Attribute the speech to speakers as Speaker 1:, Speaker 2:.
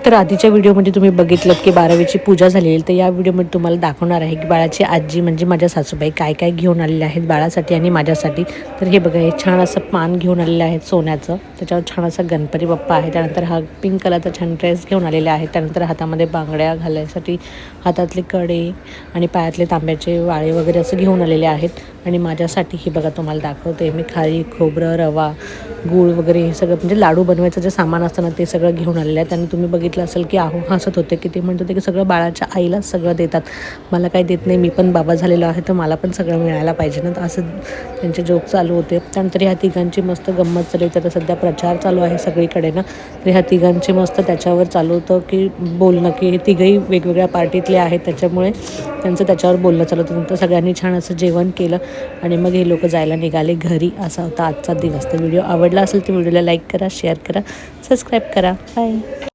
Speaker 1: तर आधीच्या व्हिडिओमध्ये तुम्ही बघितलं की 12वीची पूजा झालेली, तर या व्हिडिओमध्ये तुम्हाला दाखवणार आहे की बाळाची आजी म्हणजे माझ्या सासूबाई काय काय घेऊन आलेले आहेत बाळासाठी आणि माझ्यासाठी. तर हे बघा, हे छान असं पान घेऊन आलेलं आहे सोन्याचं, त्याच्यावर छान असा गणपती बाप्पा आहे. त्यानंतर हा पिंक कलरचा छान ड्रेस घेऊन आलेले आहे. त्यानंतर हातामध्ये बांगड्या घालायसाठी हातातले कडे आणि पायातले तांब्याचे वाळे वगैरे असं घेऊन आलेले आहेत. आणि माझ्यासाठी हे बघा तुम्हाला दाखवते मी, खारी, खोबरं, रवा, गूळ वगैरे हे सगळं म्हणजे लाडू बनवायचं जे सामान असतं ना ते सगळं घेऊन आलेलं आहे. आणि तुम्ही बघितलं असेल की आहो हसत होते की ते म्हणत होते की सगळं बाळाच्या आईलाच सगळं देतात, मला काही देत नाही, मी पण बाबा झालेलो आहे तर मला पण सगळं मिळायला पाहिजे ना, तर असं त्यांचे जोक चालू होते. त्यानंतर ह्या तिघांची मस्त गंमत चालू होती. तर सध्या प्रचार चालू आहे सगळीकडे ना, तर ह्या तिघांचे मस्त त्याच्यावर चालू होतं की बोलणं की हे तिघंही वेगवेगळ्या पार्टीतले आहेत, त्याच्यामुळे त्यांचं त्याच्यावर बोलणं चालू होतं. नंतर सगळ्यांनी छान असं जेवण केलं आणि मग हे लोक जायला निघाले घरी. असा होता आजचा दिवस. तर व्हिडिओ आवडला असेल तर व्हिडिओला लाईक करा, शेअर करा, सबस्क्राईब करा. बाय.